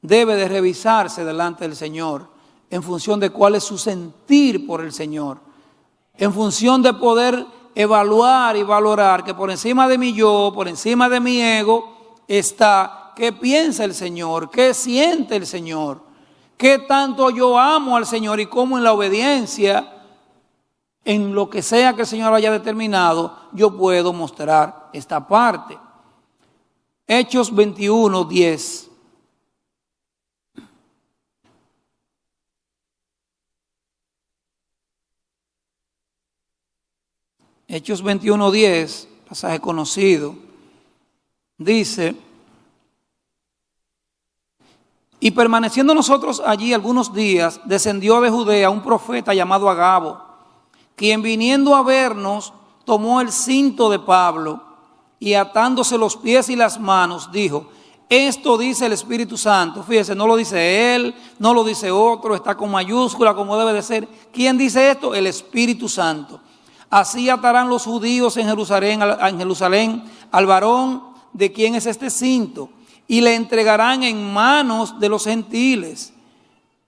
debe de revisarse delante del Señor en función de cuál es su sentir por el Señor, en función de poder evaluar y valorar que por encima de mi yo, por encima de mi ego, está qué piensa el Señor, qué siente el Señor, qué tanto yo amo al Señor y cómo en la obediencia, en lo que sea que el Señor haya determinado, yo puedo mostrar esta parte. Hechos 21, 10. Hechos 21, 10, pasaje conocido, dice: y permaneciendo nosotros allí algunos días, descendió de Judea un profeta llamado Agabo, quien viniendo a vernos, tomó el cinto de Pablo y atándose los pies y las manos, dijo: esto dice el Espíritu Santo. Fíjese, no lo dice él, no lo dice otro, está con mayúscula como debe de ser. ¿Quién dice esto? El Espíritu Santo. Así atarán los judíos en Jerusalén al varón de quien es este cinto, y le entregarán en manos de los gentiles.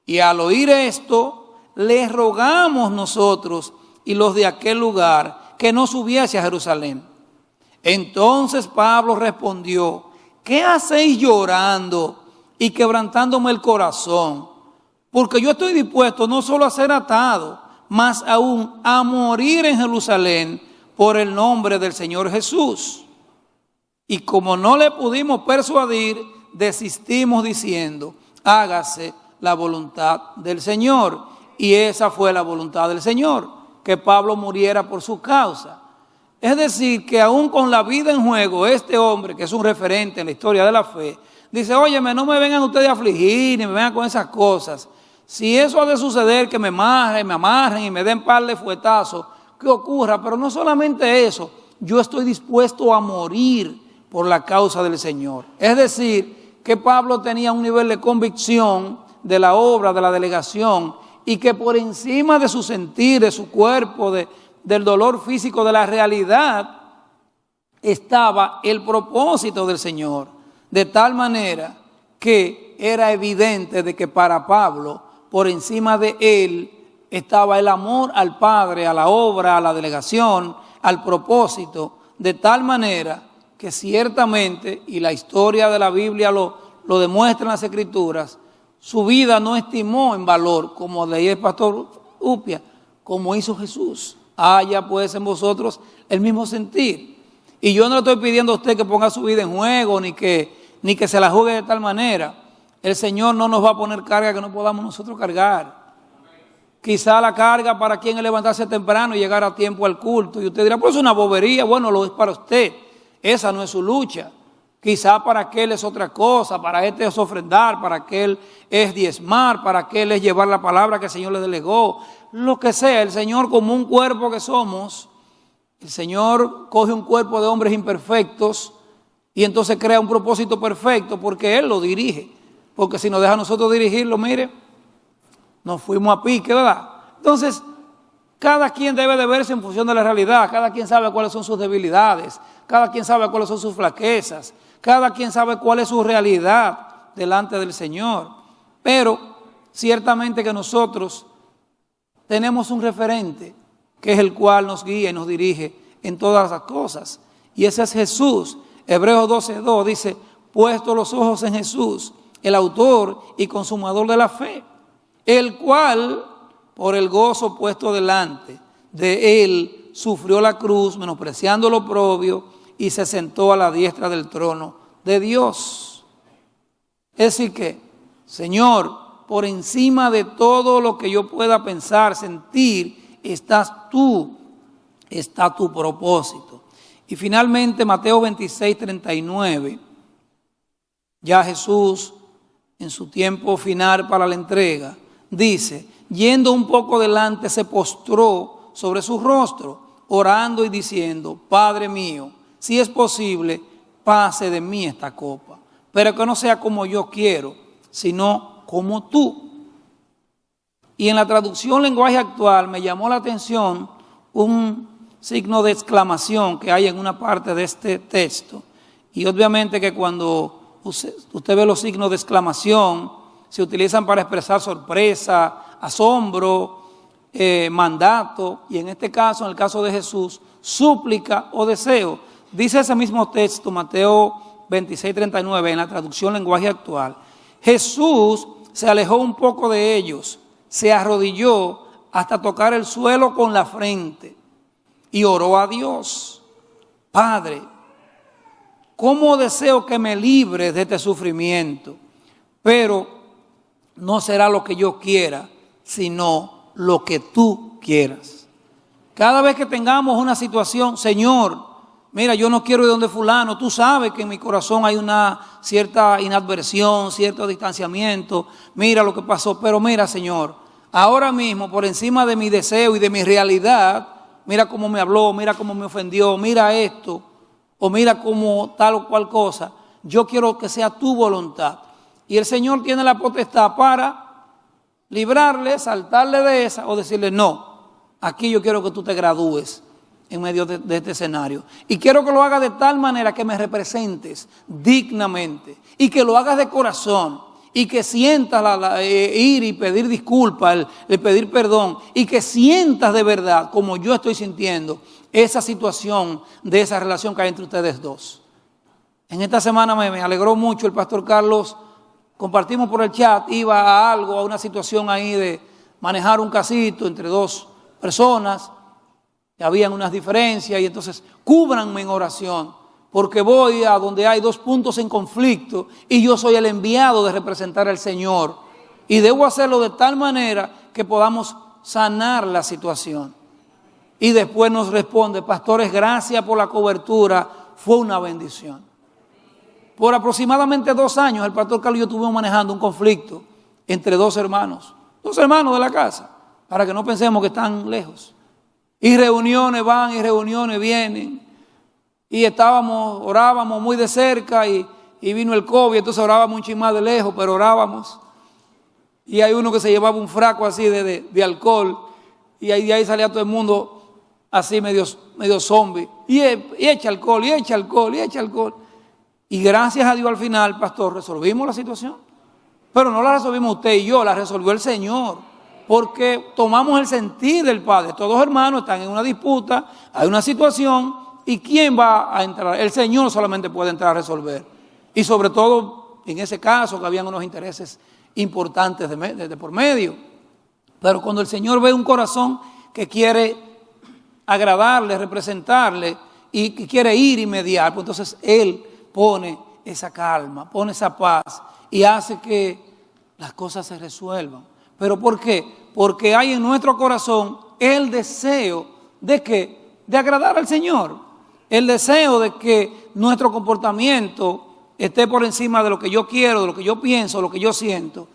Y al oír esto, les rogamos nosotros y los de aquel lugar que no subiese a Jerusalén. Entonces Pablo respondió: ¿qué hacéis llorando y quebrantándome el corazón? Porque yo estoy dispuesto no solo a ser atado, más aún a morir en Jerusalén por el nombre del Señor Jesús. Y como no le pudimos persuadir, desistimos diciendo: hágase la voluntad del Señor. Y esa fue la voluntad del Señor, que Pablo muriera por su causa. Es decir, que aún con la vida en juego, este hombre, que es un referente en la historia de la fe, dice: óyeme, no me vengan ustedes a afligir, ni me vengan con esas cosas. Si eso ha de suceder, que me amarren y me den par de fuetazos, que ocurra. Pero no solamente eso, yo estoy dispuesto a morir por la causa del Señor. Es decir, que Pablo tenía un nivel de convicción de la obra, de la delegación, y que por encima de su sentir, de su cuerpo, del dolor físico, de la realidad, estaba el propósito del Señor. De tal manera que era evidente de que para Pablo, por encima de él, estaba el amor al Padre, a la obra, a la delegación, al propósito, de tal manera que ciertamente, y la historia de la Biblia lo demuestra en las Escrituras, su vida no estimó en valor, como leía el pastor Upia, como hizo Jesús. Haya pues en vosotros el mismo sentir. Y yo no le estoy pidiendo a usted que ponga su vida en juego, ni que se la juegue de tal manera. El Señor no nos va a poner carga que no podamos nosotros cargar. Quizá la carga para quien es levantarse temprano y llegar a tiempo al culto. Y usted dirá: pues es una bobería. Bueno, lo es para usted. Esa no es su lucha. Quizá para aquel es otra cosa, para este es ofrendar, para aquel es diezmar, para aquel es llevar la palabra que el Señor le delegó. Lo que sea, el Señor, como un cuerpo que somos, el Señor coge un cuerpo de hombres imperfectos y entonces crea un propósito perfecto porque Él lo dirige. Porque si nos deja a nosotros dirigirlo, mire, nos fuimos a pique, ¿verdad? Entonces, cada quien debe de verse en función de la realidad. Cada quien sabe cuáles son sus debilidades. Cada quien sabe cuáles son sus flaquezas. Cada quien sabe cuál es su realidad delante del Señor. Pero ciertamente que nosotros tenemos un referente que es el cual nos guía y nos dirige en todas las cosas. Y ese es Jesús. Hebreos 12:2 dice: puesto los ojos en Jesús, el autor y consumador de la fe, el cual, por el gozo puesto delante de él, sufrió la cruz, menospreciando lo oprobio, y se sentó a la diestra del trono de Dios. Es decir que, Señor, por encima de todo lo que yo pueda pensar, sentir, estás tú, está tu propósito. Y finalmente Mateo 26:39, ya Jesús en su tiempo final para la entrega, dice: yendo un poco delante se postró sobre su rostro, orando y diciendo: Padre mío, si es posible, pase de mí esta copa, pero que no sea como yo quiero, sino como tú. Y en la traducción lenguaje actual me llamó la atención un signo de exclamación que hay en una parte de este texto. Y obviamente que cuando usted ve los signos de exclamación, se utilizan para expresar sorpresa, asombro, mandato, y en este caso, en el caso de Jesús, súplica o deseo. Dice ese mismo texto, Mateo 26:39, en la traducción lenguaje actual: Jesús se alejó un poco de ellos, se arrodilló hasta tocar el suelo con la frente y oró a Dios: Padre, ¿cómo deseo que me libres de este sufrimiento? Pero no será lo que yo quiera, sino lo que tú quieras. Cada vez que tengamos una situación, Señor, mira, yo no quiero ir donde fulano, tú sabes que en mi corazón hay una cierta inadversión, cierto distanciamiento, mira lo que pasó, pero mira, Señor, ahora mismo, por encima de mi deseo y de mi realidad, mira cómo me habló, mira cómo me ofendió, mira esto, o mira cómo tal o cual cosa, yo quiero que sea tu voluntad. Y el Señor tiene la potestad para librarle, saltarle de esa o decirle: no, aquí yo quiero que tú te gradúes en medio de este escenario. Y quiero que lo hagas de tal manera que me representes dignamente y que lo hagas de corazón y que sientas ir y pedir disculpas, el pedir perdón, y que sientas de verdad, como yo estoy sintiendo, esa situación de esa relación que hay entre ustedes dos. En esta semana me alegró mucho el pastor Carlos. Compartimos por el chat, iba a algo, a una situación ahí de manejar un casito entre dos personas, que habían unas diferencias, y entonces cúbranme en oración, porque voy a donde hay dos puntos en conflicto y yo soy el enviado de representar al Señor, y debo hacerlo de tal manera que podamos sanar la situación. Y después nos responde: pastores, gracias por la cobertura, fue una bendición. Por aproximadamente 2 años, el pastor Carlos y yo estuvimos manejando un conflicto entre dos hermanos de la casa, para que no pensemos que están lejos. Y reuniones van y reuniones vienen. Y orábamos muy de cerca y vino el COVID, entonces orábamos un chin más de lejos, pero orábamos. Y hay uno que se llevaba un frasco así de alcohol, y de ahí salía todo el mundo así medio zombie. Y echa alcohol, y echa alcohol, y echa alcohol. Y gracias a Dios al final, pastor, resolvimos la situación. Pero no la resolvimos usted y yo, la resolvió el Señor. Porque tomamos el sentir del Padre. Todos hermanos están en una disputa, hay una situación, ¿y quién va a entrar? El Señor solamente puede entrar a resolver. Y sobre todo, en ese caso, que habían unos intereses importantes de por medio. Pero cuando el Señor ve un corazón que quiere agradarle, representarle, y que quiere ir y mediar, pues entonces Él pone esa calma, pone esa paz y hace que las cosas se resuelvan. ¿Pero por qué? Porque hay en nuestro corazón el deseo de agradar al Señor, el deseo de que nuestro comportamiento esté por encima de lo que yo quiero, de lo que yo pienso, de lo que yo siento,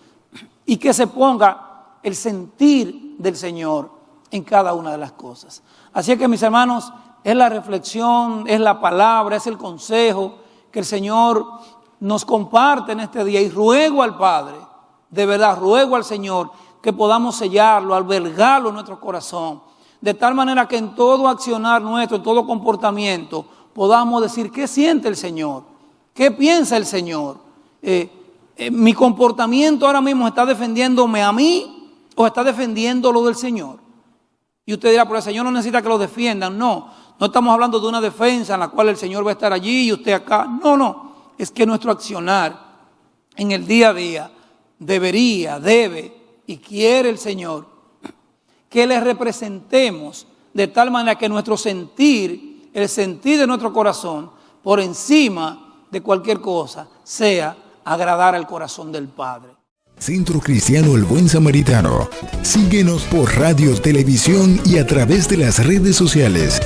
y que se ponga el sentir del Señor en cada una de las cosas. Así es que, mis hermanos, es la reflexión, es la palabra, es el consejo que el Señor nos comparte en este día, y ruego al Padre, de verdad ruego al Señor que podamos sellarlo, albergarlo en nuestro corazón, de tal manera que en todo accionar nuestro, en todo comportamiento, podamos decir: ¿qué siente el Señor? ¿Qué piensa el Señor? ¿Mi comportamiento ahora mismo está defendiéndome a mí o está defendiendo lo del Señor? Y usted dirá: pero el Señor no necesita que lo defiendan. No estamos hablando de una defensa en la cual el Señor va a estar allí y usted acá. No, es que nuestro accionar en el día a día debe y quiere el Señor que le representemos de tal manera que nuestro sentir, el sentir de nuestro corazón, por encima de cualquier cosa, sea agradar al corazón del Padre. Centro Cristiano El Buen Samaritano. Síguenos por radio, televisión y a través de las redes sociales.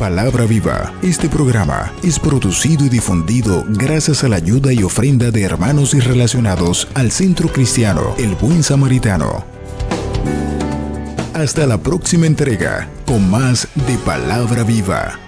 Palabra Viva. Este programa es producido y difundido gracias a la ayuda y ofrenda de hermanos y relacionados al Centro Cristiano El Buen Samaritano. Hasta la próxima entrega con más de Palabra Viva.